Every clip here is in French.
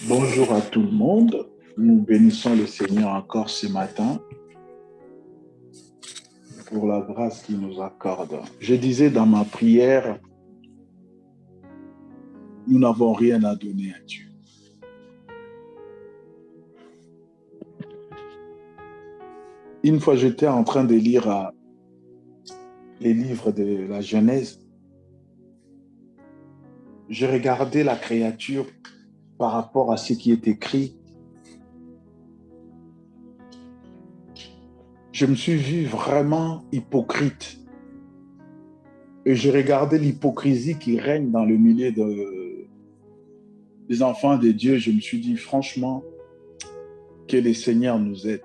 Bonjour à tout le monde. Nous bénissons le Seigneur encore ce matin pour la grâce qu'il nous accorde. Je disais dans ma prière, nous n'avons rien à donner à Dieu. Une fois, j'étais en train de lire les livres de la Genèse. Je regardais la créature par rapport à ce qui est écrit. Je me suis vu vraiment hypocrite. Et je regardais l'hypocrisie qui règne dans le milieu des enfants de Dieu. Je me suis dit, franchement, que le Seigneur nous aide.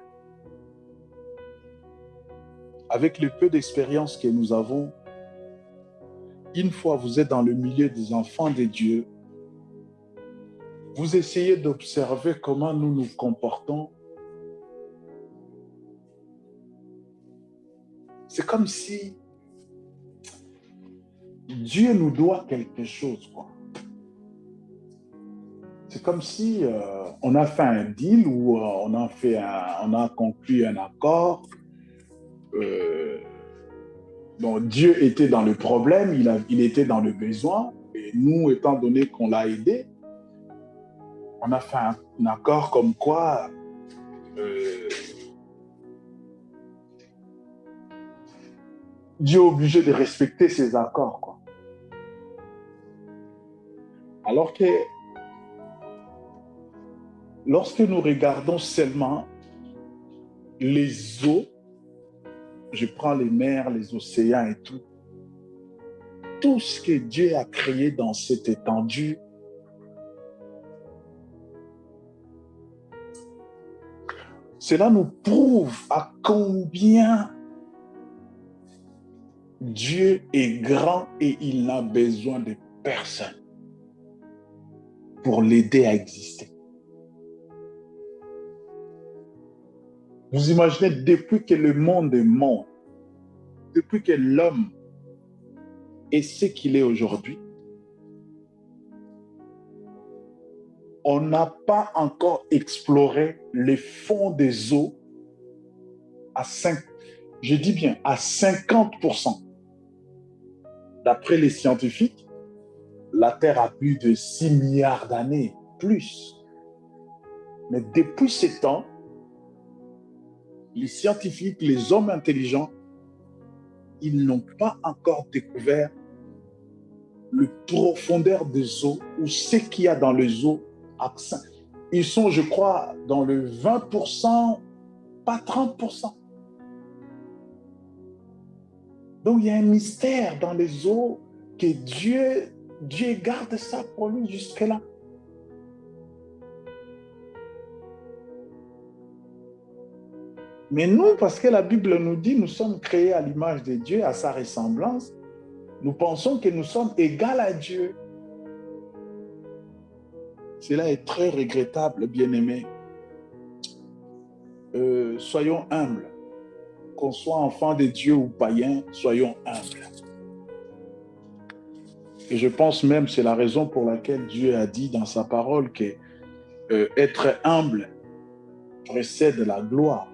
Avec le peu d'expérience que nous avons, une fois vous êtes dans le milieu des enfants de Dieu, vous essayez d'observer comment nous nous comportons. C'est comme si Dieu nous doit quelque chose, quoi. C'est comme si on a fait un deal ou on a conclu un accord. Bon, Dieu était dans le problème, il était dans le besoin, et nous, étant donné qu'on l'a aidé, on a fait un accord comme quoi Dieu est obligé de respecter ses accords, quoi. Alors que lorsque nous regardons seulement les eaux, je prends les mers, les océans et tout ce que Dieu a créé dans cette étendue, cela nous prouve à combien Dieu est grand et il n'a besoin de personne pour l'aider à exister. Vous imaginez, depuis que le monde est monde, depuis que l'homme est ce qu'il est aujourd'hui, on n'a pas encore exploré les fonds des eaux je dis bien à 50%. D'après les scientifiques, la Terre a plus de 6 milliards d'années, plus. Mais depuis ce temps, les scientifiques, les hommes intelligents, ils n'ont pas encore découvert la profondeur des eaux ou ce qu'il y a dans les eaux. Ils sont, je crois, dans le 20%, pas 30%. Donc, il y a un mystère dans les eaux que Dieu garde ça pour lui jusque-là. Mais nous, parce que la Bible nous dit, nous sommes créés à l'image de Dieu, à sa ressemblance, nous pensons que nous sommes égaux à Dieu. Cela est très regrettable, bien-aimés. Soyons humbles. Qu'on soit enfant de Dieu ou païen, soyons humbles. Et je pense même, c'est la raison pour laquelle Dieu a dit dans sa parole que être humble précède la gloire.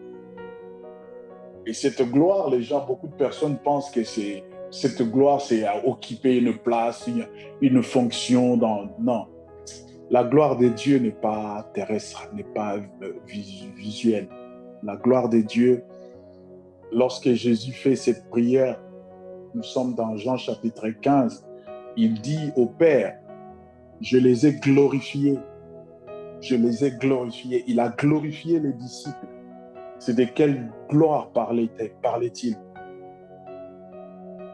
Et cette gloire, beaucoup de personnes pensent que cette gloire, c'est à occuper une place, une fonction. Non, la gloire de Dieu n'est pas terrestre, n'est pas visuelle. La gloire de Dieu, lorsque Jésus fait cette prière, nous sommes dans Jean chapitre 15, il dit au Père, je les ai glorifiés. Je les ai glorifiés. Il a glorifié les disciples. C'est de quelle gloire parlait-il?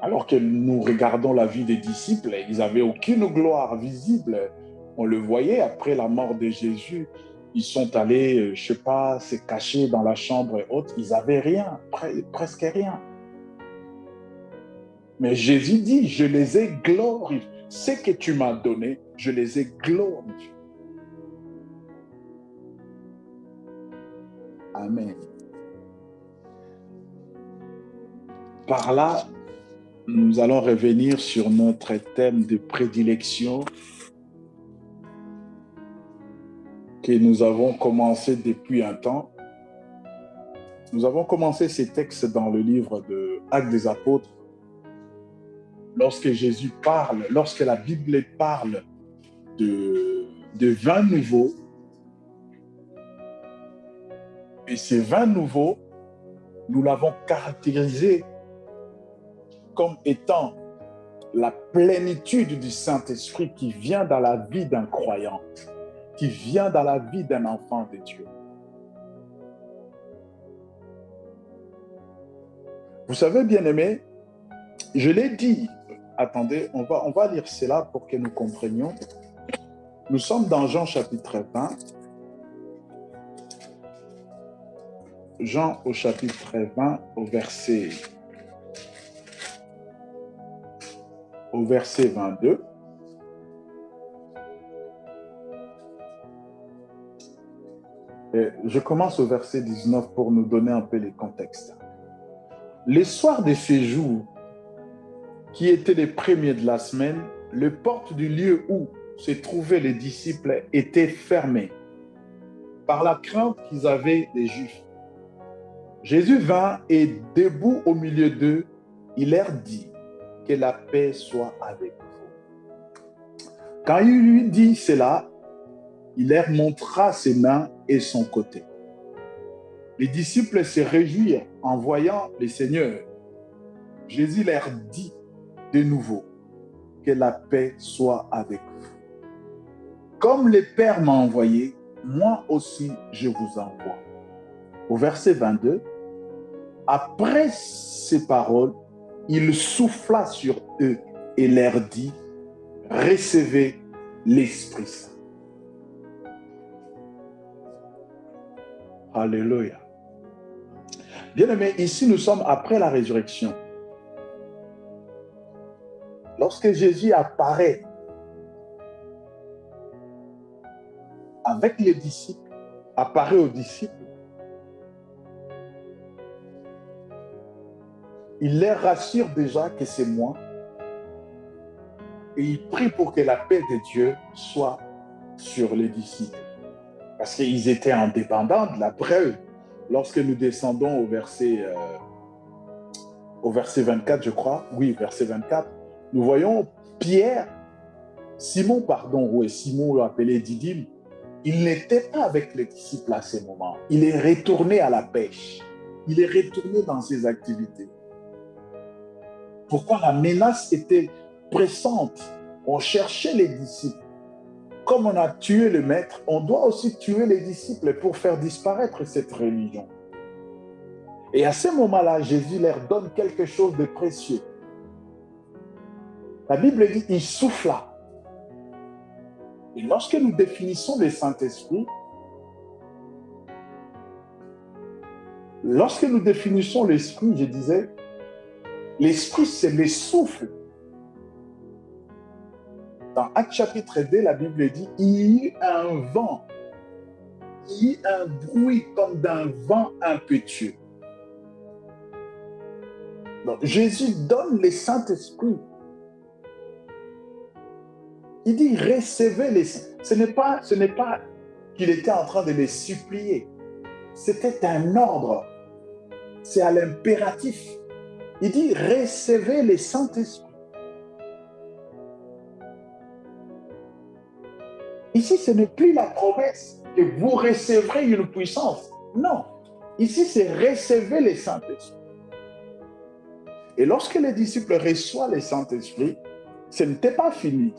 Alors que nous regardons la vie des disciples, ils n'avaient aucune gloire visible. On le voyait après la mort de Jésus. Ils sont allés, je ne sais pas, se cacher dans la chambre haute. Ils n'avaient rien, presque rien. Mais Jésus dit, je les ai glorifiés. Ce que tu m'as donné, je les ai glorifiés. Amen. Par là, nous allons revenir sur notre thème de prédilection. que nous avons commencé depuis un temps. Nous avons commencé ces textes dans le livre de Actes des Apôtres. Lorsque Jésus parle, lorsque la Bible parle de vin nouveau, et ces vins nouveaux, nous l'avons caractérisé comme étant la plénitude du Saint-Esprit qui vient dans la vie d'un croyant, qui vient dans la vie d'un enfant de Dieu. Vous savez, bien-aimés, je l'ai dit, attendez, on va lire cela pour que nous comprenions. Nous sommes dans Jean chapitre 20. Jean au chapitre 20, au verset 22. Et je commence au verset 19 pour nous donner un peu les contextes. Les soirs de ces jours, qui étaient les premiers de la semaine, les portes du lieu où se trouvaient les disciples étaient fermées par la crainte qu'ils avaient des Juifs. Jésus vint et debout au milieu d'eux, il leur dit que la paix soit avec vous. Quand il lui dit cela, il leur montra ses mains et son côté. Les disciples se réjouirent en voyant le Seigneur. Jésus leur dit de nouveau que la paix soit avec vous. Comme le Père m'a envoyé, moi aussi je vous envoie. Au verset 22, après ces paroles, il souffla sur eux et leur dit, recevez l'Esprit Saint. Alléluia. Bien-aimés, ici nous sommes après la résurrection. Lorsque Jésus apparaît avec les disciples, apparaît aux disciples, il les rassure déjà que c'est moi et il prie pour que la paix de Dieu soit sur les disciples. Parce qu'ils étaient indépendants de la preuve. Lorsque nous descendons au verset 24, je crois, oui, verset 24, nous voyons Simon appelé Didyme, il n'était pas avec les disciples à ce moment. Il est retourné à la pêche. Il est retourné dans ses activités. Pourquoi la menace était pressante? On cherchait les disciples. Comme on a tué le maître, on doit aussi tuer les disciples pour faire disparaître cette religion. Et à ce moment-là, Jésus leur donne quelque chose de précieux. La Bible dit, il souffla. Et lorsque nous définissons le Saint-Esprit, lorsque nous définissons l'Esprit, je disais, l'Esprit, c'est le souffle. Dans Actes chapitre 2, la Bible dit, il y eut un vent, il y eut un bruit comme d'un vent impétueux. Donc, Jésus donne le Saint-Esprit. Il dit, recevez les... Ce n'est pas qu'il était en train de les supplier. C'était un ordre. C'est à l'impératif. Il dit, recevez le Saint-Esprit. Ici, ce n'est plus la promesse que vous recevrez une puissance. Non. Ici, c'est recevez le Saint-Esprit. Et lorsque les disciples reçoivent le Saint-Esprit, ce n'était pas fini.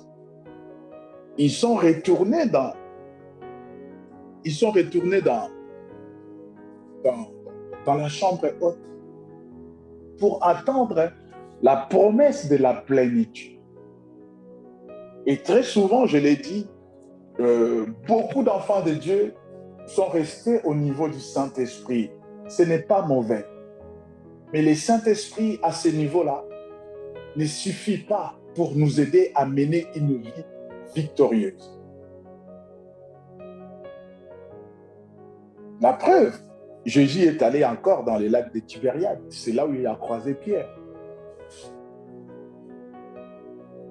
Ils sont retournés dans la chambre haute pour attendre la promesse de la plénitude. Et très souvent, je l'ai dit, beaucoup d'enfants de Dieu sont restés au niveau du Saint-Esprit. Ce n'est pas mauvais. Mais le Saint-Esprit, à ce niveau-là, ne suffit pas pour nous aider à mener une vie victorieuse. La preuve, Jésus est allé encore dans les lacs de Tibériade. C'est là où il a croisé Pierre.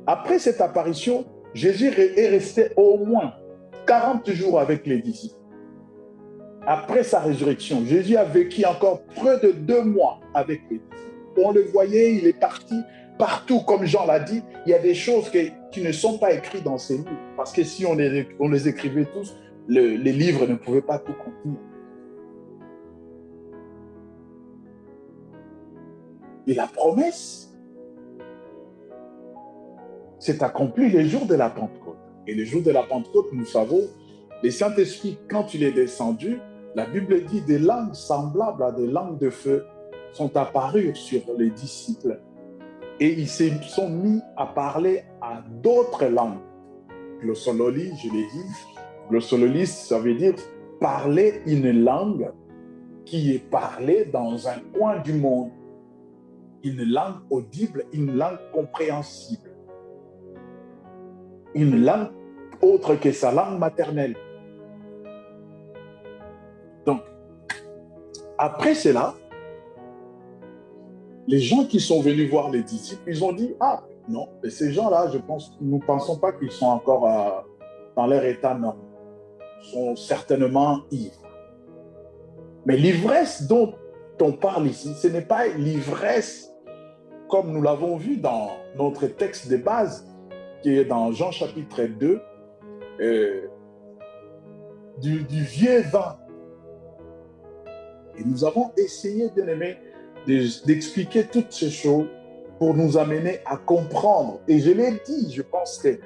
Après cette apparition, Jésus est resté au moins 40 jours avec les disciples. Après sa résurrection, Jésus a vécu encore près de 2 mois avec les disciples. On le voyait, il est parti partout, comme Jean l'a dit. Il y a des choses qui ne sont pas écrites dans ces livres. Parce que si on les écrivait tous, les livres ne pouvaient pas tout contenir. Et la promesse s'est accomplie le jour de la Pentecôte. Et le jour de la Pentecôte, nous savons, le Saint-Esprit, quand il est descendu, la Bible dit des langues semblables à des langues de feu sont apparues sur les disciples et ils se sont mis à parler à d'autres langues. Glossolalie, je l'ai dit, glossolalie, ça veut dire parler une langue qui est parlée dans un coin du monde. Une langue audible, une langue compréhensible. Une langue autre que sa langue maternelle. Donc, après cela, les gens qui sont venus voir les disciples, ils ont dit, ah non, mais ces gens-là, nous ne pensons pas qu'ils sont encore dans leur état normal. Ils sont certainement ivres. Mais l'ivresse dont on parle ici, ce n'est pas l'ivresse comme nous l'avons vu dans notre texte de base, qui est dans Jean chapitre 2, du vieux vin. Et nous avons essayé, bien aimé, d'expliquer toutes ces choses pour nous amener à comprendre. Et je l'ai dit, je pense que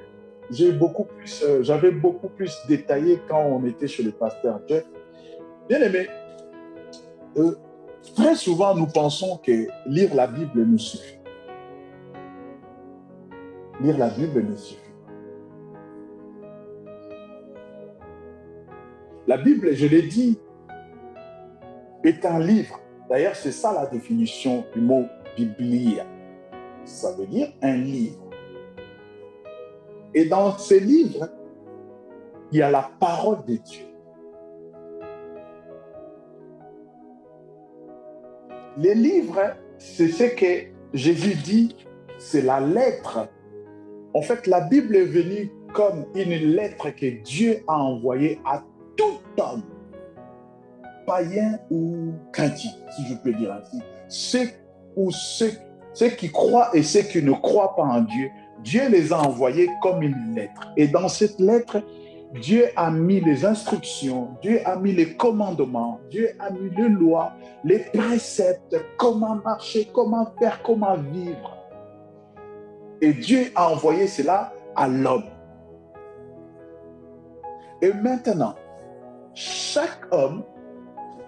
j'avais beaucoup plus détaillé quand on était chez le pasteur Jeff. Bien aimé, très souvent nous pensons que lire la Bible nous suffit. Lire la Bible nous suffit. La Bible, je l'ai dit, est un livre. D'ailleurs, c'est ça la définition du mot biblia. Ça veut dire un livre. Et dans ce livre, il y a la parole de Dieu. Les livres, c'est ce que Jésus dit, c'est la lettre. En fait, la Bible est venue comme une lettre que Dieu a envoyée à tout homme, païen ou chrétien, si je peux dire ainsi. Ceux qui croient et ceux qui ne croient pas en Dieu, Dieu les a envoyés comme une lettre. Et dans cette lettre, Dieu a mis les instructions, Dieu a mis les commandements, Dieu a mis les lois, les préceptes, comment marcher, comment faire, comment vivre. Et Dieu a envoyé cela à l'homme. Et maintenant, chaque homme,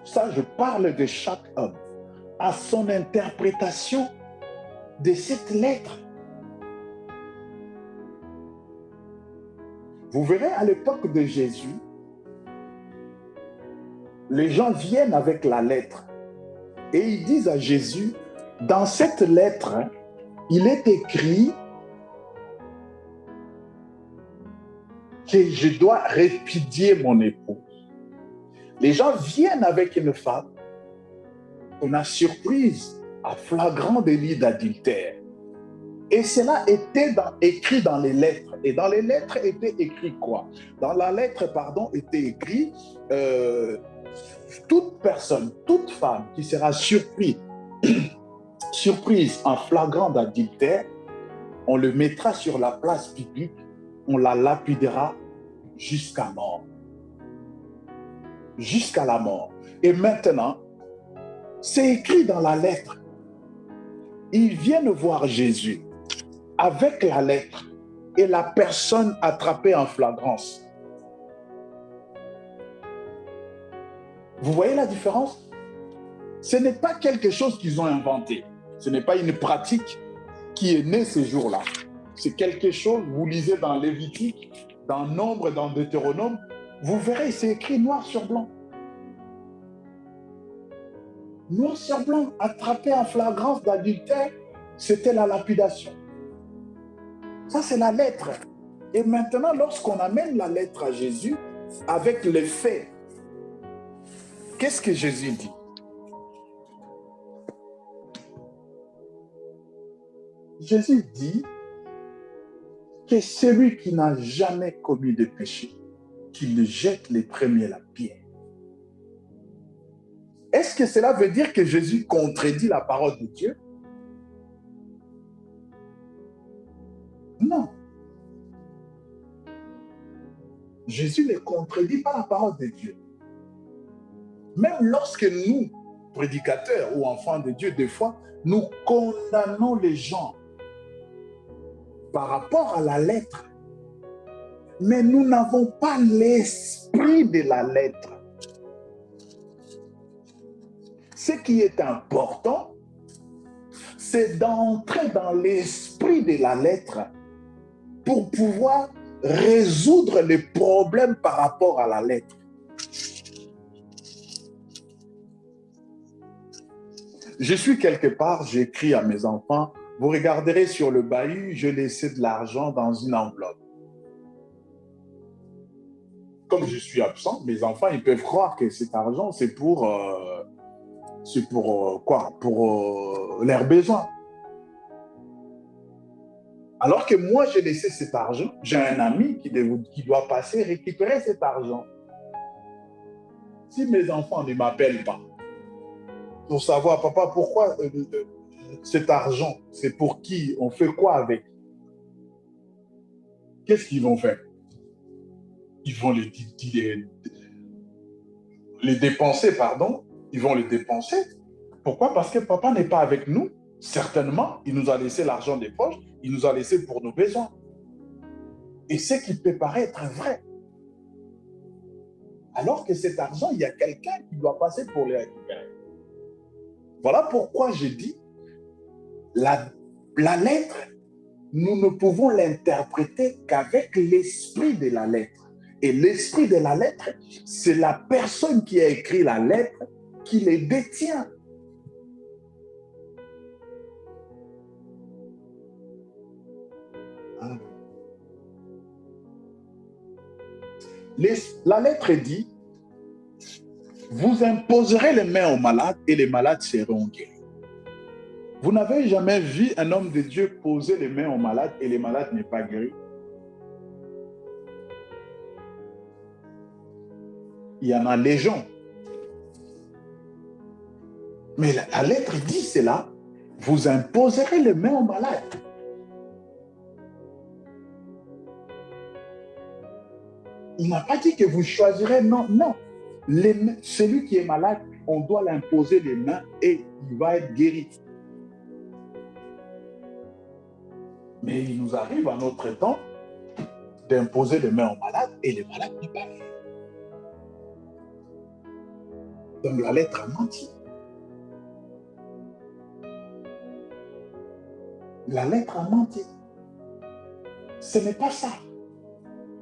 ça je parle de chaque homme, a son interprétation de cette lettre. Vous verrez, à l'époque de Jésus, les gens viennent avec la lettre et ils disent à Jésus, dans cette lettre, il est écrit que je dois répudier mon époux. Les gens viennent avec une femme qu'on a surprise à flagrant délit d'adultère. Et cela était écrit dans les lettres. Et dans les lettres était écrit quoi? Dans la lettre, était écrit toute personne, toute femme qui sera surprise en flagrant d'adultère, on le mettra sur la place publique, on la lapidera jusqu'à mort. Jusqu'à la mort. Et maintenant, c'est écrit dans la lettre. Ils viennent voir Jésus avec la lettre et la personne attrapée en flagrance. Vous voyez la différence? Ce n'est pas quelque chose qu'ils ont inventé. Ce n'est pas une pratique qui est née ce jour-là. C'est quelque chose, vous lisez dans Lévitique, dans Nombre, dans Deutéronome, vous verrez, c'est écrit noir sur blanc. Noir sur blanc, attrapé en flagrance d'adultère, c'était la lapidation. Ça, c'est la lettre. Et maintenant, lorsqu'on amène la lettre à Jésus, avec les faits, qu'est-ce que Jésus dit? Jésus dit que celui qui n'a jamais commis de péché, qu'il jette les premiers la pierre. Est-ce que cela veut dire que Jésus contredit la parole de Dieu? Non. Jésus ne contredit pas la parole de Dieu. Même lorsque nous, prédicateurs ou enfants de Dieu, des fois, nous condamnons les gens par rapport à la lettre, mais nous n'avons pas l'esprit de la lettre. Ce qui est important, c'est d'entrer dans l'esprit de la lettre pour pouvoir résoudre les problèmes par rapport à la lettre. Je suis quelque part, j'écris à mes enfants, vous regarderez sur le bahut, je laissais de l'argent dans une enveloppe. Comme je suis absent, mes enfants, ils peuvent croire que cet argent, c'est pour quoi? Pour leurs besoins. Alors que moi, j'ai laissé cet argent, j'ai un ami qui doit passer récupérer cet argent. Si mes enfants ne m'appellent pas pour savoir, papa, pourquoi cet argent, c'est pour qui? On fait quoi avec? Qu'est-ce qu'ils vont faire? Ils vont les dépenser, pardon. Ils vont les dépenser. Pourquoi? Parce que papa n'est pas avec nous. Certainement, il nous a laissé l'argent des poches, il nous a laissé pour nos besoins. Et ce qui peut paraître vrai. Alors que cet argent, il y a quelqu'un qui doit passer pour le récupérer. Voilà pourquoi je dis, la lettre, nous ne pouvons l'interpréter qu'avec l'esprit de la lettre. Et l'esprit de la lettre, c'est la personne qui a écrit la lettre qui les détient. La lettre dit, vous imposerez les mains aux malades et les malades seront guéris. Vous n'avez jamais vu un homme de Dieu poser les mains aux malades et les malades n'est pas guéri? Il y en a légion. Mais la lettre dit cela, vous imposerez les mains aux malades. Il n'a pas dit que vous choisirez, non, non. Celui qui est malade, on doit l'imposer les mains et il va être guéri. Mais il nous arrive à notre temps d'imposer les mains aux malades et les malades ne pas guéris. Donc la lettre a menti. La lettre a menti. Ce n'est pas ça.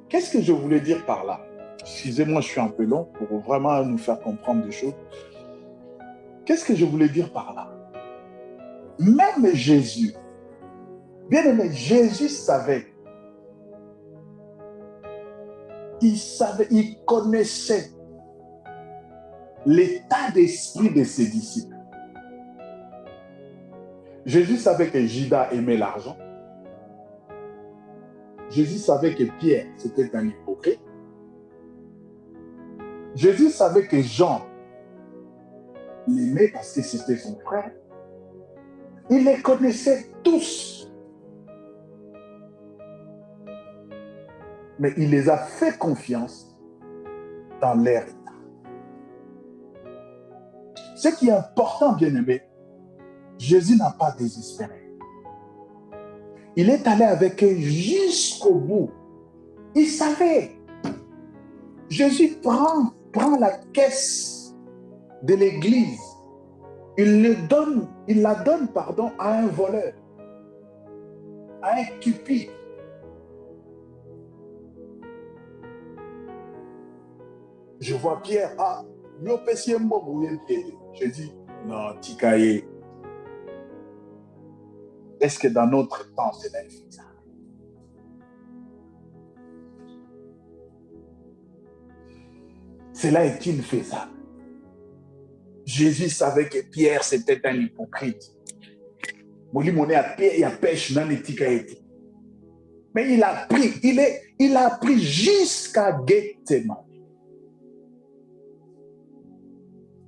Qu'est-ce que je voulais dire par là? Excusez-moi, je suis un peu long pour vraiment nous faire comprendre des choses. Qu'est-ce que je voulais dire par là? Même Jésus, bien aimé, Jésus savait. Il connaissait l'état d'esprit de ses disciples. Jésus savait que Judas aimait l'argent. Jésus savait que Pierre, c'était un hypocrite. Jésus savait que Jean l'aimait parce que c'était son frère. Il les connaissait tous. Mais il les a fait confiance dans leur état. Ce qui est important, bien-aimé, Jésus n'a pas désespéré. Il est allé avec eux jusqu'au bout. Il savait. Jésus prend la caisse de l'église. Il la donne à un voleur, à un cupide. Je vois Pierre, je dis, non, Tikaye. Est-ce que dans notre temps, c'est faisable? Cela est-il faisable? Jésus savait que Pierre, c'était un hypocrite. Mais il a pris, il a pris jusqu'à Gethsemane.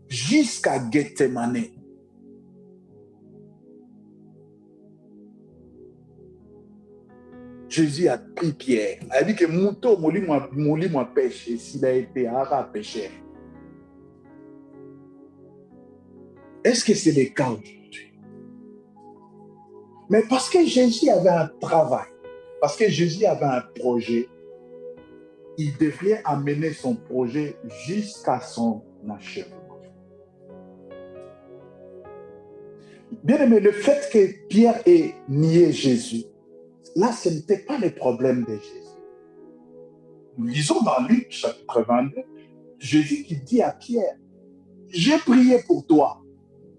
Jusqu'à Gethsemane. Jésus a pris Pierre. Il a dit que Mouto, Mouli m'a pêché s'il a été à péché. Est-ce que c'est le cas aujourd'hui? Mais parce que Jésus avait un travail, parce que Jésus avait un projet, il devait amener son projet jusqu'à son achèvement. Bien aimé, le fait que Pierre ait nié Jésus, là, ce n'était pas le problème de Jésus. Nous lisons dans Luc chapitre 22, Jésus qui dit à Pierre, j'ai prié pour toi.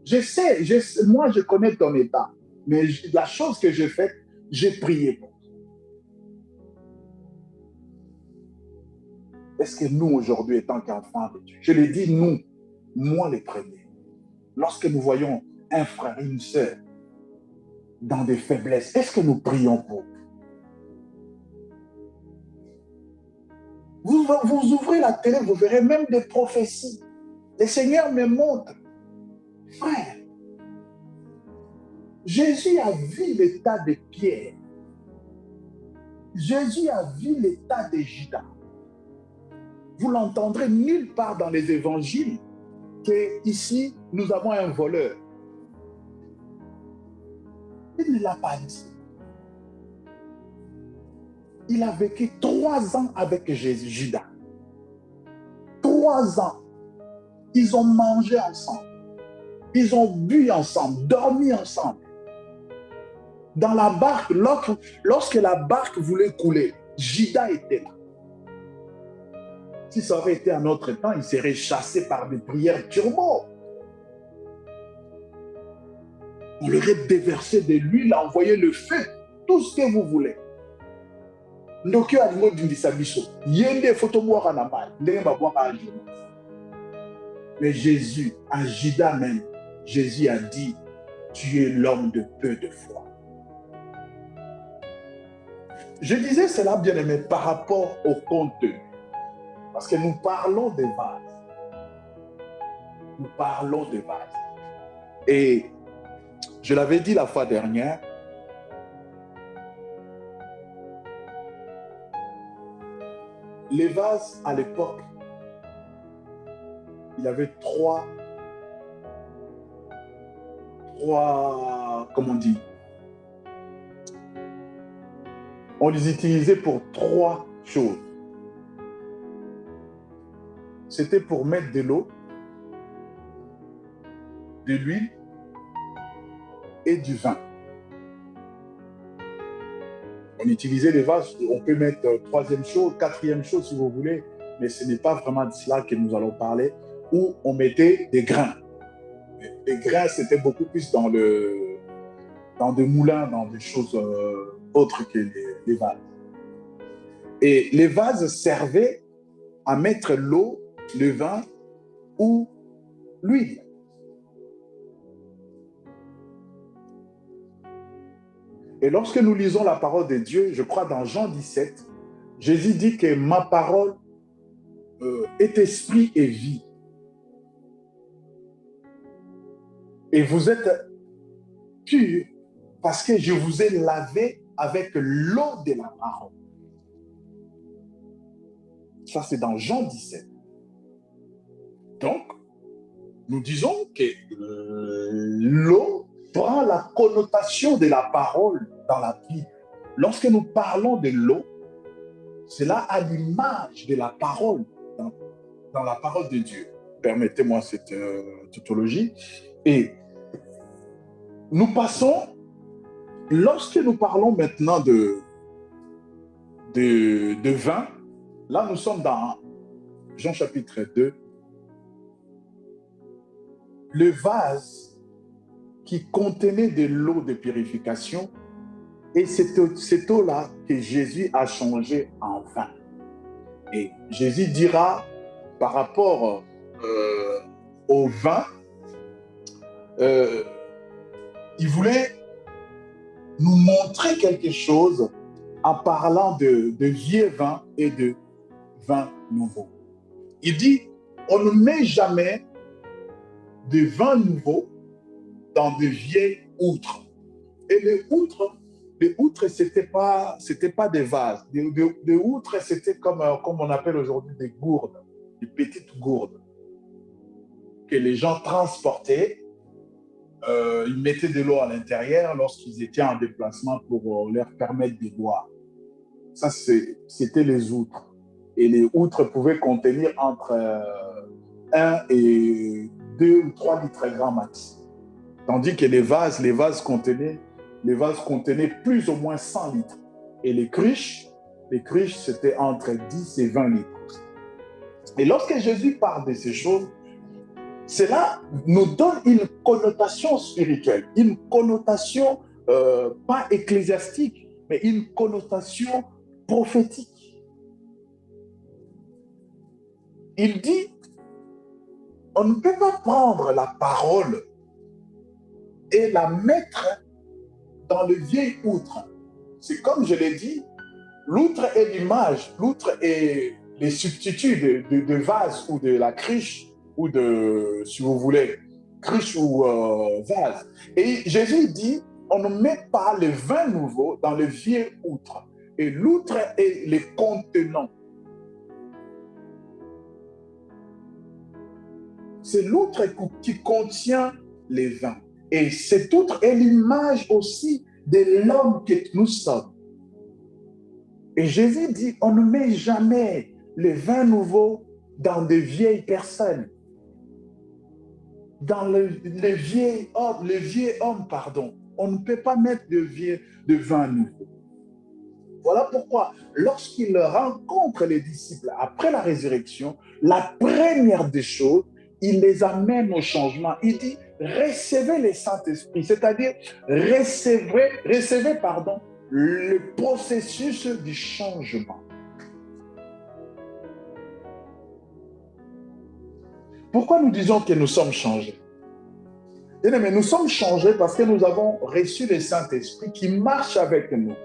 Je sais, moi je connais ton état, mais la chose que j'ai faite, j'ai prié pour toi. Est-ce que nous aujourd'hui, étant qu'enfants de Dieu, je l'ai dit nous, moi les premiers, lorsque nous voyons un frère, une sœur dans des faiblesses, est-ce que nous prions pour eux? Vous ouvrez la télé, vous verrez même des prophéties. Le Seigneur me montre, frère, Jésus a vu l'état de Pierre. Jésus a vu l'état de Judas. Vous l'entendrez nulle part dans les évangiles qu'ici, nous avons un voleur. Il ne l'a pas dit. Il a vécu 3 ans avec Jésus, Judas. 3 ans. Ils ont mangé ensemble. Ils ont bu ensemble, dormi ensemble. Dans la barque, lorsque la barque voulait couler, Judas était là. Si ça aurait été un autre temps, il serait chassé par des prières turbo. On leur aurait déversé de l'huile, envoyé le feu, tout ce que vous voulez. Mais Jésus, à Judas même, Jésus a dit, tu es l'homme de peu de foi. Je disais cela, bien aimé, par rapport au contenu. Parce que nous parlons des vases. Nous parlons des vases. Et je l'avais dit la fois dernière, les vases à l'époque, il y avait trois, comment on dit, on les utilisait pour 3 choses. C'était pour mettre de l'eau, de l'huile et du vin. On utilisait les vases, on peut mettre 3e chose, 4e chose si vous voulez, mais ce n'est pas vraiment de cela que nous allons parler, où on mettait des grains. Les grains, c'était beaucoup plus dans des moulins, dans des choses autres que les vases. Et les vases servaient à mettre l'eau, le vin ou l'huile. Et lorsque nous lisons la parole de Dieu, je crois dans Jean 17, Jésus dit que ma parole est esprit et vie. Et vous êtes purs parce que je vous ai lavé avec l'eau de la parole. Ça, c'est dans Jean 17. Donc, nous disons que l'eau prend la connotation de la parole dans la Bible. Lorsque nous parlons de l'eau, c'est là à l'image de la parole dans la parole de Dieu. Permettez-moi cette tautologie. Et nous passons, lorsque nous parlons maintenant de vin, là nous sommes dans Jean chapitre 2, le vase qui contenait de l'eau de purification, et cette eau-là que Jésus a changé en vin. Et Jésus dira par rapport au vin, il voulait nous montrer quelque chose en parlant de vieux vin et de vin nouveau. Il dit, on ne met jamais de vin nouveau dans de vieilles outres. Et les outres, c'était pas des vases. Des outres, c'était comme on appelle aujourd'hui des gourdes, des petites gourdes que les gens transportaient. Ils mettaient de l'eau à l'intérieur lorsqu'ils étaient en déplacement pour leur permettre de boire. Ça, c'était les outres. Et les outres pouvaient contenir entre 1 et 2 ou 3 litres grand max. Tandis que les vases contenaient plus ou moins 100 litres. Et les cruches, c'était entre 10 et 20 litres. Et lorsque Jésus parle de ces choses, cela nous donne une connotation spirituelle, une connotation pas ecclésiastique, mais une connotation prophétique. Il dit, on ne peut pas prendre la parole et la mettre dans le vieil outre. C'est comme je l'ai dit, l'outre est l'image, l'outre est les substituts de vase ou de la cruche ou de, si vous voulez, cruche ou vase. Et Jésus dit, on ne met pas le vin nouveau dans le vieux outre. Et l'outre est le contenant. C'est l'outre qui contient les vins. Et cet outre est l'image aussi de l'homme que nous sommes. Et Jésus dit, on ne met jamais le vin nouveau dans de vieilles personnes. Dans le vieil homme, on ne peut pas mettre de vin nouveau. Voilà pourquoi, lorsqu'il rencontre les disciples après la résurrection, la première des choses, il les amène au changement. Il dit, recevez le Saint-Esprit, c'est-à-dire recevez, le processus du changement. Pourquoi nous disons que nous sommes changés? Mais nous sommes changés parce que nous avons reçu le Saint-Esprit qui marche avec nous,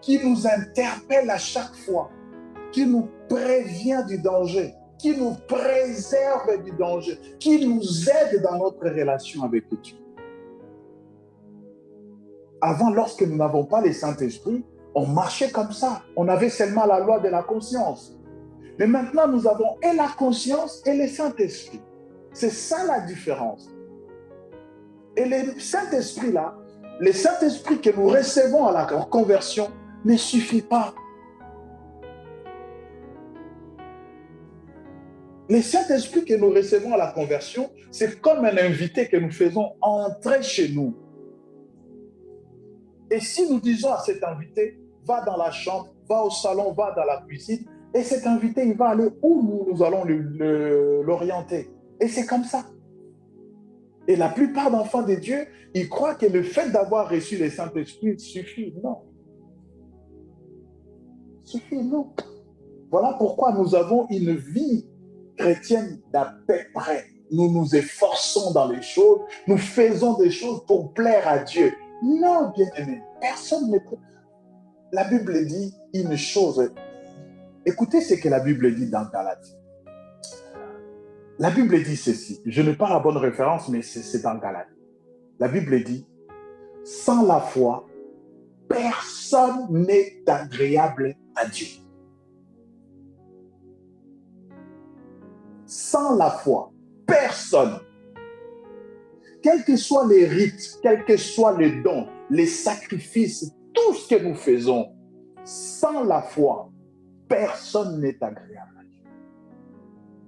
qui nous interpelle à chaque fois, qui nous prévient du danger, qui nous préserve du danger, qui nous aide dans notre relation avec Dieu. Avant, lorsque nous n'avons pas le Saint-Esprit, on marchait comme ça. On avait seulement la loi de la conscience. Mais maintenant, nous avons et la conscience et le Saint-Esprit. C'est ça la différence. Et le Saint-Esprit-là, le Saint-Esprit que nous recevons à la conversion ne suffit pas. Le Saint-Esprit que nous recevons à la conversion, c'est comme un invité que nous faisons entrer chez nous. Et si nous disons à cet invité, va dans la chambre, va au salon, va dans la cuisine, et cet invité, il va aller où nous allons l'orienter. Et c'est comme ça. Et la plupart d'enfants de Dieu, ils croient que le fait d'avoir reçu le Saint-Esprit suffit. Non. Suffit, non. Voilà pourquoi nous avons une vie chrétienne d'à peu près. Nous nous efforçons dans les choses, nous faisons des choses pour plaire à Dieu. Non, bien-aimé, personne ne peut. La Bible dit une chose. Écoutez ce que la Bible dit dans Galates. La Bible dit ceci. Je n'ai pas la bonne référence, mais c'est dans Galates. La Bible dit, sans la foi, personne n'est agréable à Dieu. Sans la foi, personne. Quels que soient les rites, quels que soient les dons, les sacrifices, tout ce que nous faisons, sans la foi, personne n'est agréable à Dieu.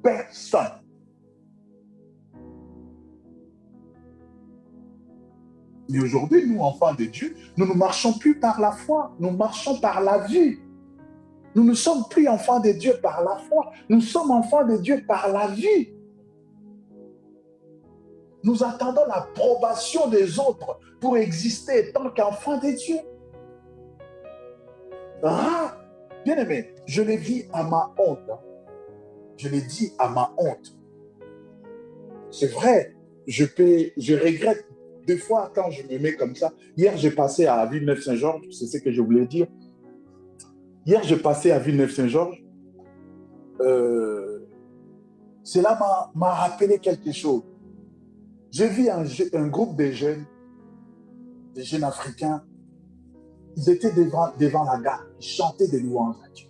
Personne. Mais aujourd'hui, nous, enfants de Dieu, nous ne marchons plus par la foi, nous marchons par la vue. Nous ne sommes plus enfants de Dieu par la foi, nous sommes enfants de Dieu par la vue. Nous attendons l'approbation des autres pour exister tant qu'enfants de Dieu. Ah, bien aimé, je l'ai dit à ma honte. Je l'ai dit à ma honte. C'est vrai, je regrette des fois quand je me mets comme ça. Hier, j'ai passé à Villeneuve-Saint-Georges, c'est ce que je voulais dire. Hier, je passais à Villeneuve-Saint-Georges. Cela m'a rappelé quelque chose. J'ai vu un groupe de des jeunes africains. Ils étaient devant la gare. Ils chantaient des louanges à Dieu.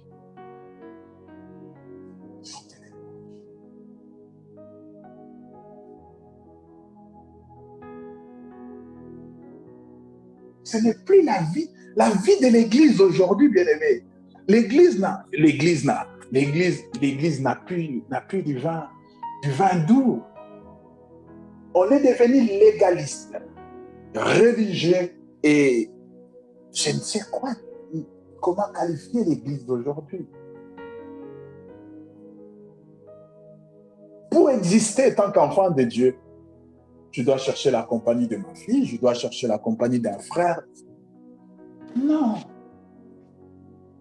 Ils chantaient des louanges. Ce n'est plus la vie de l'Église aujourd'hui, bien-aimé. L'Église n'a plus du vin doux. On est devenu légaliste, religieux et je ne sais quoi, comment qualifier l'Église d'aujourd'hui. Pour exister en tant qu'enfant de Dieu, je dois chercher la compagnie de ma fille, je dois chercher la compagnie d'un frère. Non,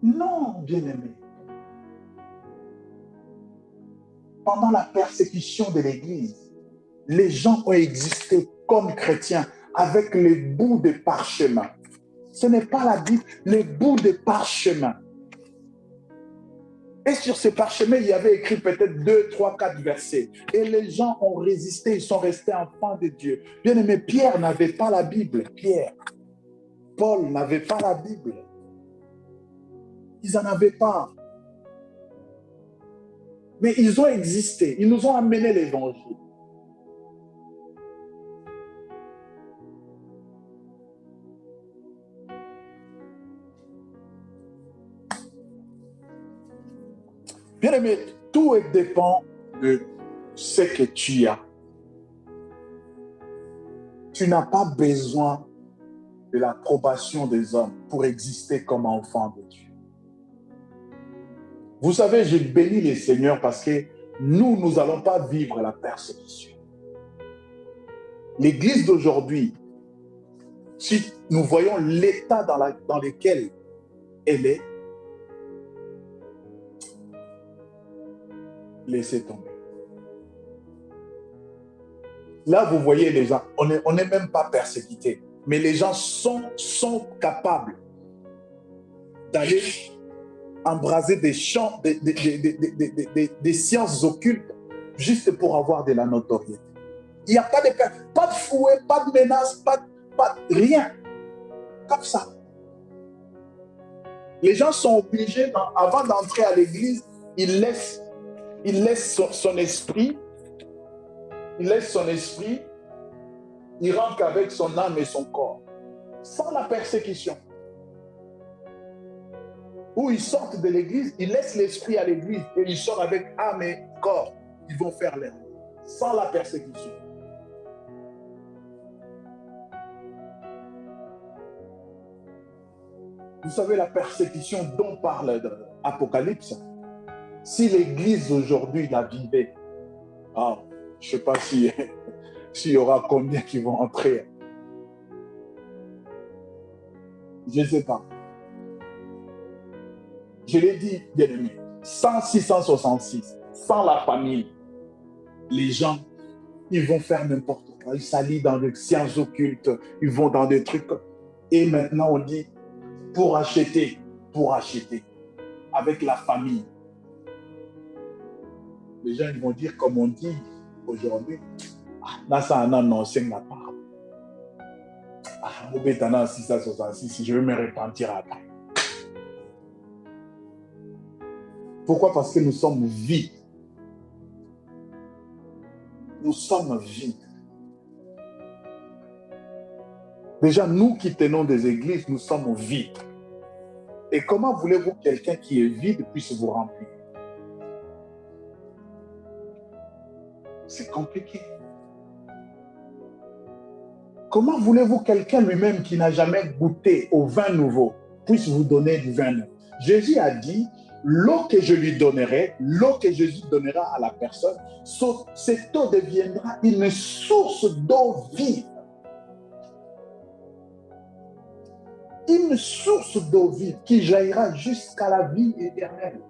non, bien-aimé. Pendant la persécution de l'Église, les gens ont existé comme chrétiens avec les bouts de parchemin. Ce n'est pas la Bible, les bouts de parchemin. Et sur ce parchemin, il y avait écrit peut-être 2, 3, 4 versets. Et les gens ont résisté, ils sont restés enfants de Dieu. Bien aimé, Pierre n'avait pas la Bible. Pierre, Paul n'avait pas la Bible. Ils n'en avaient pas. Mais ils ont existé. Ils nous ont amené l'évangile. Bien aimé, tout dépend de ce que tu as. Tu n'as pas besoin de l'approbation des hommes pour exister comme enfant de Dieu. Vous savez, je bénis les seigneurs parce que nous n'allons pas vivre la persécution. L'Église d'aujourd'hui, si nous voyons l'état dans lequel elle est, laissez tomber. Là, vous voyez les gens, on n'est même pas persécutés, mais les gens sont capables d'aller embraser des champs, des sciences occultes, juste pour avoir de la notoriété. Il n'y a pas de fouet, pas de menace, pas de rien. Comme ça. Les gens sont obligés, avant d'entrer à l'église, ils laissent son esprit, il rentre qu'avec son âme et son corps, sans la persécution. Ou ils sortent de l'église, ils laissent l'esprit à l'église et ils sortent avec âme et corps. Ils vont faire l'air, sans la persécution. Vous savez la persécution dont parle l'Apocalypse. Si l'église aujourd'hui la vivait, je ne sais pas s'il y aura combien qui vont entrer. Je ne sais pas. Je l'ai dit, bien aimé, 666, sans la famille, les gens, ils vont faire n'importe quoi. Ils s'allient dans des sciences occultes, ils vont dans des trucs. Et maintenant, on dit, pour acheter, avec la famille. Les gens, ils vont dire, comme on dit aujourd'hui, je vais me repentir après. Pourquoi? Parce que nous sommes vides. Nous sommes vides. Déjà, nous qui tenons des églises, nous sommes vides. Et comment voulez-vous que quelqu'un qui est vide puisse vous remplir? C'est compliqué. Comment voulez-vous que quelqu'un lui-même qui n'a jamais goûté au vin nouveau puisse vous donner du vin neuf? Jésus a dit, l'eau que je lui donnerai, l'eau que Jésus donnera à la personne, cette eau deviendra une source d'eau vive. Une source d'eau vive qui jaillira jusqu'à la vie éternelle.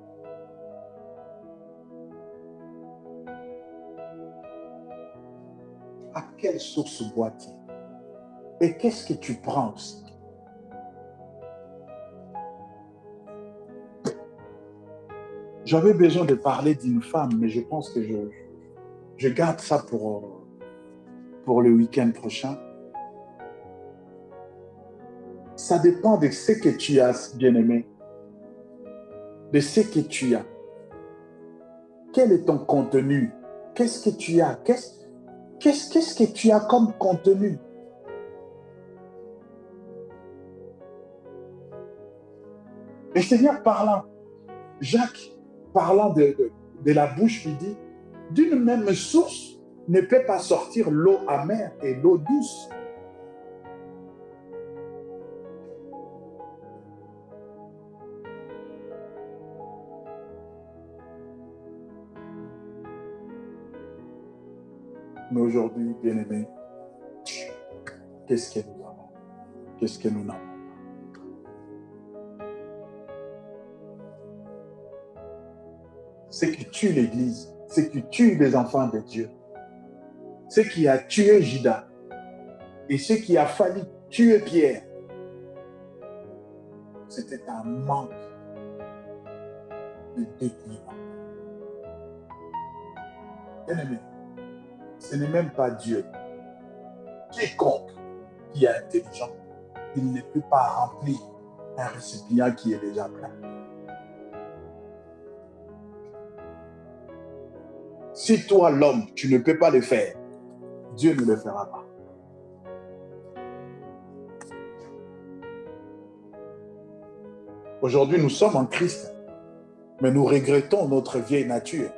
À quelle source bois-tu? Et qu'est-ce que tu prends aussi? J'avais besoin de parler d'une femme, mais je pense que je garde ça pour le week-end prochain. Ça dépend de ce que tu as, bien-aimé. De ce que tu as. Quel est ton contenu? Qu'est-ce que tu as? Qu'est-ce que tu as comme contenu? Le Seigneur parlant, Jacques parlant de la bouche, il dit, d'une même source ne peut pas sortir l'eau amère et l'eau douce. Mais aujourd'hui, bien-aimés, qu'est-ce que nous avons? Qu'est-ce que nous n'avons pas? Ce qui tue l'Église, ce qui tue les enfants de Dieu, ce qui a tué Judas et ce qui a failli tuer Pierre, c'était un manque de dévouement. Bien-aimé, ce n'est même pas Dieu. Quiconque qui est intelligent, il ne peut pas remplir un récipient qui est déjà plein. Si toi, l'homme, tu ne peux pas le faire, Dieu ne le fera pas. Aujourd'hui, nous sommes en Christ, mais nous regrettons notre vieille nature.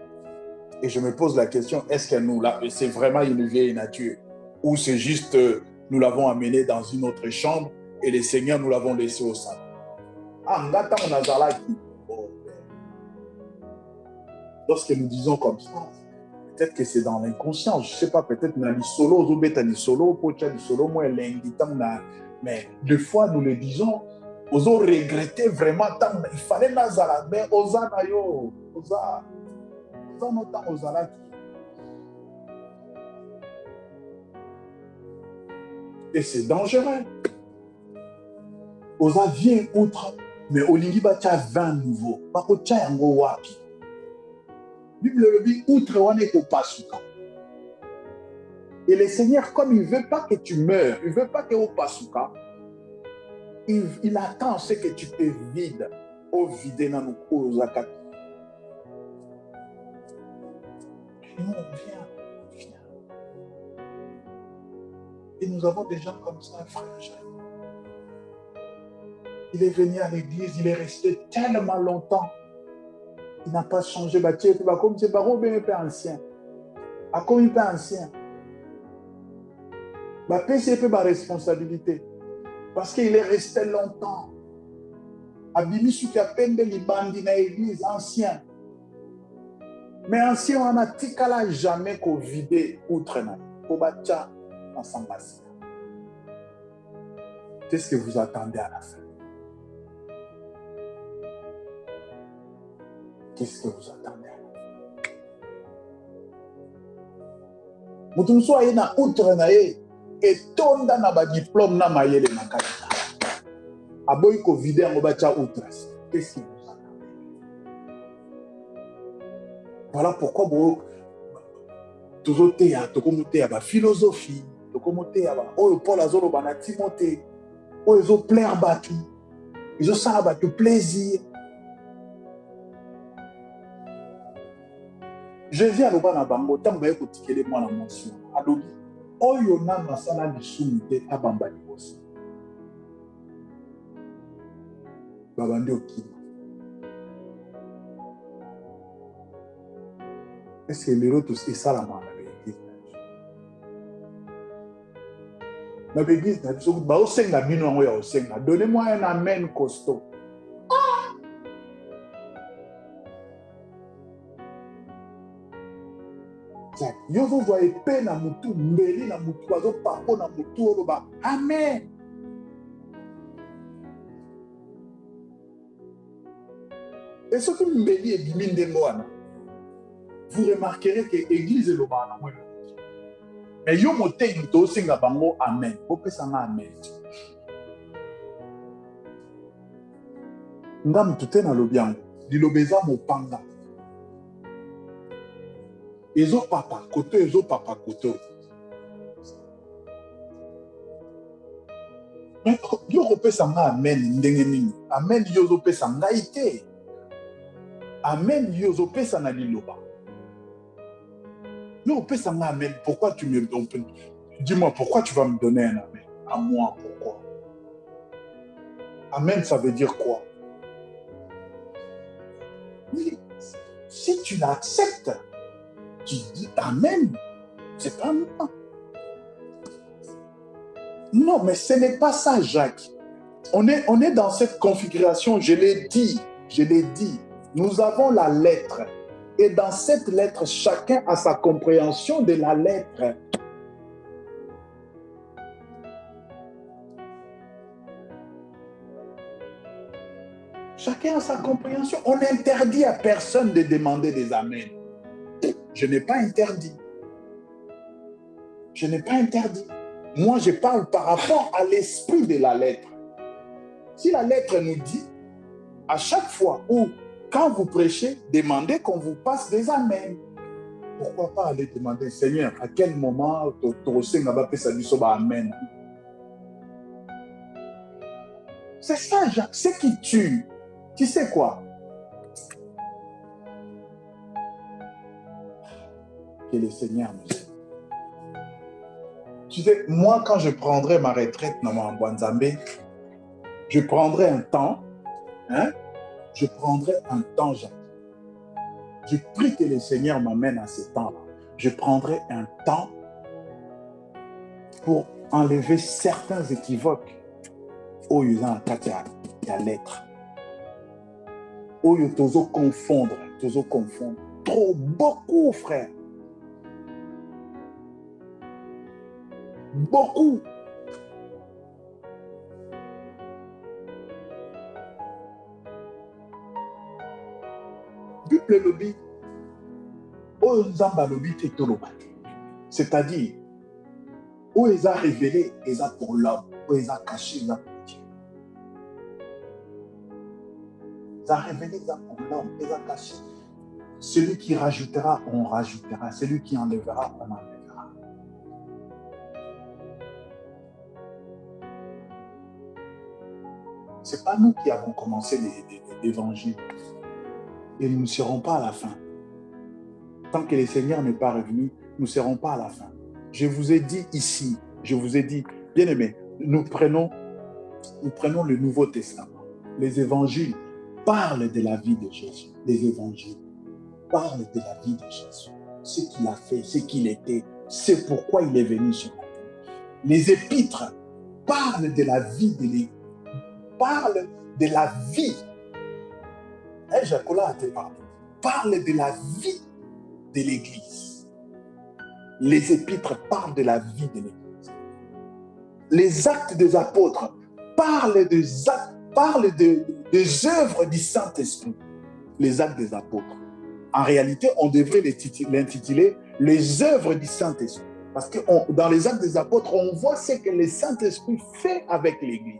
Et je me pose la question, est-ce que c'est vraiment une vieille nature? Ou c'est juste, nous l'avons amené dans une autre chambre et le Seigneur, nous l'avons laissé au salon. Lorsque nous disons comme ça, peut-être que c'est dans l'inconscient. Je ne sais pas, peut-être dans les solos, mais des fois, nous le disons, nous avons regretté vraiment, il fallait Nazara, mais Ozanayo, Oza. Et c'est dangereux. Oza vient outre, mais Olingi Bacha 20 nouveaux. Bako Tchayango Wapi. Bible le dit, outre Wane Kopasuka. Et le Seigneur, comme il ne veut pas que tu meurs, il ne veut pas que Opasuka, il attend ce que tu te vides. Au vide dans nos Ozaka. Non, viens. Et nous avons des gens comme ça, frère. Il est venu à l'église, il est resté tellement longtemps. Il n'a pas changé. Comme c'est pas ancien. Comme il est ancien. C'est peu ma responsabilité. Parce qu'il est resté longtemps. Abimisu qui a peine de l'ibandi dans l'église, ancien. Mais ancien, on a tikala jamais qu'au vide outre na. Kobacha ensemble. Qu'est-ce que vous attendez à la fin? Qu'est-ce que vous attendez à la fin? Mutumso aye na outre na ye et tonda na ba diplôme na mayele na kata. Aboy ko vide en obacha outre. Qu'est-ce que vous attendez? Voilà pourquoi vous toujours théâtre, tokomote ya ba philosophie, tokomote ya ba oyo Paul azolo bana Timothée, oyo zo plaire batu. Ils ont ça batu plaisir. Je viens à l'Obana Bango, tant que vous avez moi la mention. Alobi, oyo na masala de soumite abamba liboso. Babandi okima. Est-ce que les autres c'est ça la main dans l'église? Dans l'église, ba osenga bino ngo ya osenga. Donnez-moi un amen costaud. Yo vous voyez peine à mutu, mbeli na mutu, bazo papo na mutu oloba. Amen. Et ce que mbeli est biminde ngoana. Vous remarquerez que l'église est l'obana. Mais yo mote muto singa bango amen. Ope sanga amen. Ngam tout na lobiango. Dilobeza mopanga. Ezo papa koto, ezo papa koto. Mais yo kopesa nga amen ndenge nini? Amen yo zopesa ngai te. Amen yo zopesa na liloba. Yo kopesa nga amen. Pourquoi tu me donnes? Dis-moi, pourquoi tu vas me donner un amen? À moi, pourquoi? Amen, ça veut dire quoi? Oui, si tu l'acceptes, tu dis amen. C'est pas moi. Non, mais ce n'est pas ça, Jacques. On est dans cette configuration, je l'ai dit. Nous avons la lettre. Et dans cette lettre, chacun a sa compréhension de la lettre. Chacun a sa compréhension. On n'interdit à personne de demander des amens. Je n'ai pas interdit. Moi, je parle par rapport à l'esprit de la lettre. Si la lettre nous dit, à chaque fois où, quand vous prêchez, demandez qu'on vous passe des amens. Pourquoi pas aller demander, Seigneur, à quel moment amen? C'est ça, Jacques, c'est qui tue. Tu sais quoi? Que le Seigneur nous aide. Tu sais, moi, quand je prendrai ma retraite dans mon Bwanzambe, je prendrai un temps, Jacques. Je prie que le Seigneur m'amène à ce temps-là. Je prendrai un temps pour enlever certains équivoques. Oh, il y a la lettre. Oh, il y a confondre. Trop, beaucoup, frère. Beaucoup. Bible lobby. Oh, Nzamba lobby tetoloba. C'est-à-dire, où ils ont révélé, ils ont pour l'homme, où ils ont caché, ils ont pour Dieu. Ils ont révélé, ils ont pour l'homme, ils ont caché. Celui qui rajoutera, on rajoutera. Celui qui enlèvera, on enlèvera. Ce n'est pas nous qui avons commencé l'évangile. Et nous ne serons pas à la fin. Tant que le Seigneur n'est pas revenu, nous ne serons pas à la fin. Je vous ai dit ici, bien aimé, nous prenons le Nouveau Testament. Les évangiles parlent de la vie de Jésus. Les évangiles parlent de la vie de Jésus. Ce qu'il a fait, ce qu'il était, c'est pourquoi il est venu sur la terre. Les épîtres parlent de la vie de l'Église. Parlent de la vie. Jacola a été parlé. Parle de la vie de l'Église. Les épîtres parlent de la vie de l'Église. Les actes des apôtres parlent des œuvres du Saint-Esprit. Les actes des apôtres. En réalité, on devrait l'intituler les œuvres du Saint-Esprit. Parce que dans les actes des apôtres, on voit ce que le Saint-Esprit fait avec l'Église.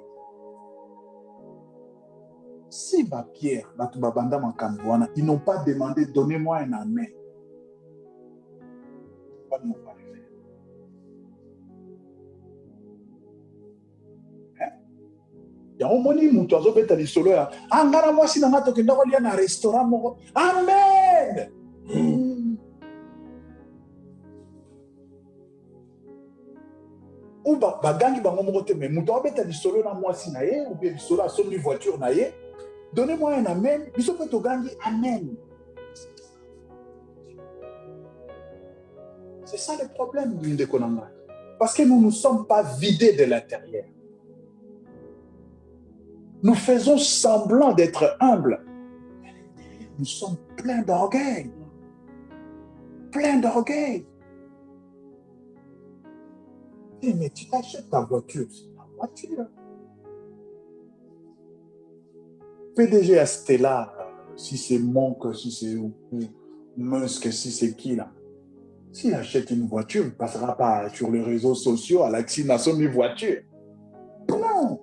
Si Pierre, ils n'ont pas demandé, donnez-moi un amen. Pourquoi ils n'ont pas le faire? Il y a un moment où tu as fait des solos. Amen! Ou bagangi bango mokote mais muto abeta lisolo na mwasi na ye ou bien lisolo asombi voiture na ye. Donnez-moi un amen. Biso pe to gangi amen. C'est ça le problème de Konanga. Parce que nous ne sommes pas vidés de l'intérieur. Nous faisons semblant d'être humbles. Mais à l'intérieur, nous sommes pleins d'orgueil. Pleins d'orgueil. Mais tu t'achètes ta voiture, c'est ta voiture. PDG à Stella, si c'est Monk, si c'est Musk, si c'est qui là. S'il achète une voiture, il ne passera pas sur les réseaux sociaux à l'accident de voiture. Non.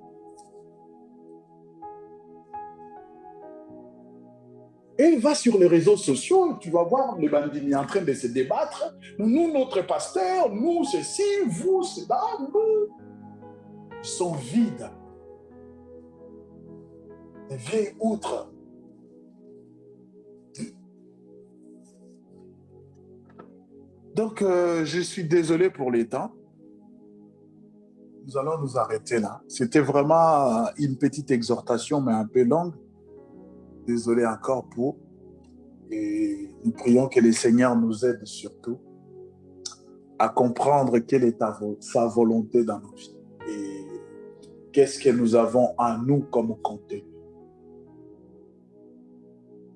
Et va sur les réseaux sociaux, tu vas voir les bandits en train de se débattre. Nous, notre pasteur, nous, ceci, vous, cela, nous. Ils sont vides. Des vieilles outres. Donc, je suis désolé pour les temps. Nous allons nous arrêter là. C'était vraiment une petite exhortation, mais un peu longue. Désolé encore pour. Et nous prions que le Seigneur nous aide surtout à comprendre quelle est sa volonté dans nos vies. Et qu'est-ce que nous avons en nous comme contenu.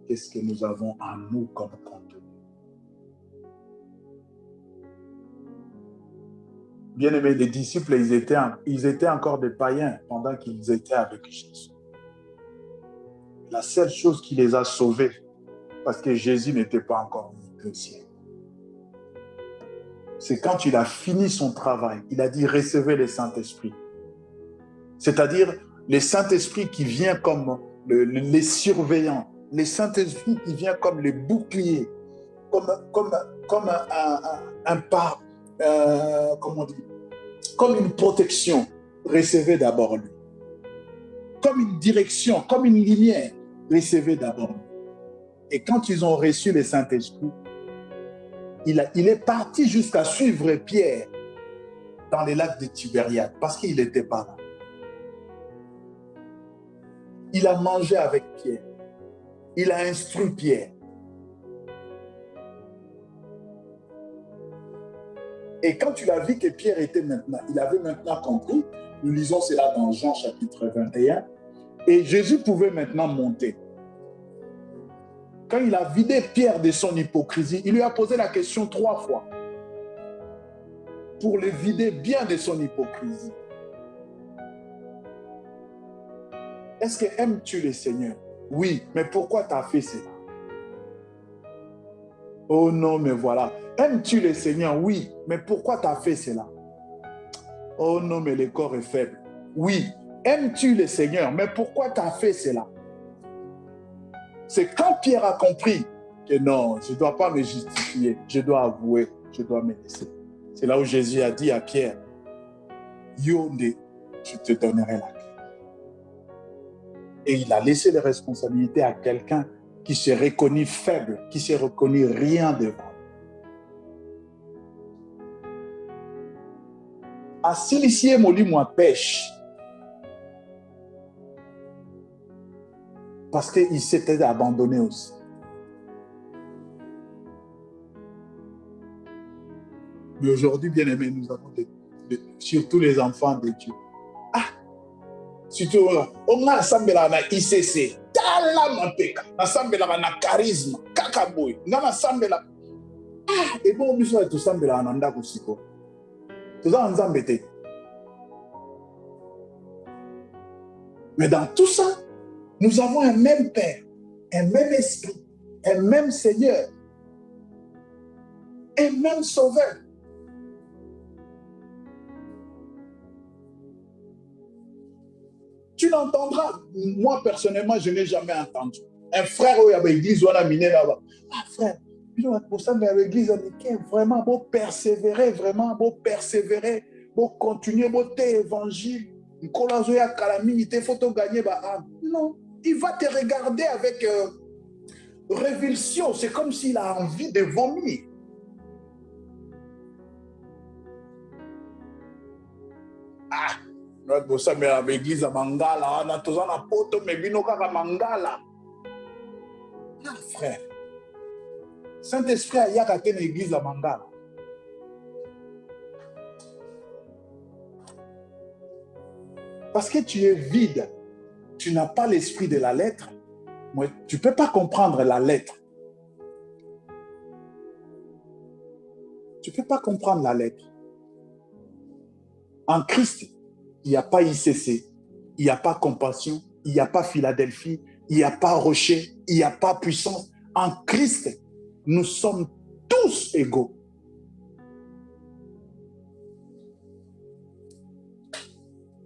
Qu'est-ce que nous avons en nous comme contenu. Bien-aimés, les disciples, ils étaient encore des païens pendant qu'ils étaient avec Jésus. La seule chose qui les a sauvés, parce que Jésus n'était pas encore monté au ciel, c'est quand il a fini son travail, il a dit recevez le Saint-Esprit. C'est-à-dire le Saint-Esprit qui vient comme les surveillants, le Saint-Esprit qui vient comme les boucliers, comme comment on dit, comme une protection. Recevez d'abord lui. Comme une direction, comme une lumière, recevez d'abord lui. Et quand ils ont reçu le Saint-Esprit, il est parti jusqu'à suivre Pierre dans les lacs de Tibériade parce qu'il n'était pas là. Il a mangé avec Pierre. Il a instruit Pierre. Et quand tu as vu que Pierre il avait maintenant compris, nous lisons cela dans Jean chapitre 21, et Jésus pouvait maintenant monter. Quand il a vidé Pierre de son hypocrisie, il lui a posé la question 3 fois pour le vider bien de son hypocrisie. Est-ce que aimes-tu le Seigneur? Oui, mais pourquoi tu as fait cela? Oh non, mais voilà. Aimes-tu le Seigneur? Oui, mais pourquoi tu as fait cela? Oh non, mais le corps est faible. Oui, aimes-tu le Seigneur? Mais pourquoi tu as fait cela? C'est quand Pierre a compris que non, je ne dois pas me justifier, je dois avouer, je dois me laisser. C'est là où Jésus a dit à Pierre, Yonde, je te donnerai la clé. Et il a laissé les responsabilités à quelqu'un qui s'est reconnu faible, qui s'est reconnu rien devant. Asilisie molimo pêche. Parce qu'il s'était abandonné aussi. Mais aujourd'hui, bien aimés, nous avons surtout les enfants de Dieu. Ah, surtout, on a assemblé na ICC. Tala mapeka. Assemblé na charisme. Kakaboy. On a assemblé là. Ah, et bon, on a tout assemblé là en andako siko. Tout ça, on a embêté. Mais dans tout ça, nous avons un même Père, un même Esprit, un même Seigneur, un même Sauveur. Tu l'entendras. Moi, personnellement, je n'ai jamais entendu. Un frère qui avait l'église, on a miné là-bas. Ah, frère, pour ça, mais l'église, vraiment, beau persévérer, vraiment, beau persévérer, beau continuer, beau évangile. Non, il va te regarder avec révulsion. C'est comme s'il a envie de vomir. Ah, notre ça mais avec l'église à Mangala, on a tous en apôtre, mais binoka à Mangala. Ah, frère. Saint-Esprit a yaka une église à Mangala. Parce que tu es vide. Tu n'as pas l'esprit de la lettre. Tu ne peux pas comprendre la lettre. Tu ne peux pas comprendre la lettre. En Christ, il n'y a pas ICC, il n'y a pas compassion, il n'y a pas Philadelphie, il n'y a pas rocher, il n'y a pas puissance. En Christ, nous sommes tous égaux.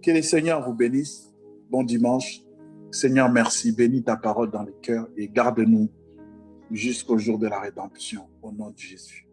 Que le Seigneur vous bénisse. Bon dimanche. Seigneur, merci. Bénis ta parole dans les cœurs et garde-nous jusqu'au jour de la rédemption, au nom de Jésus.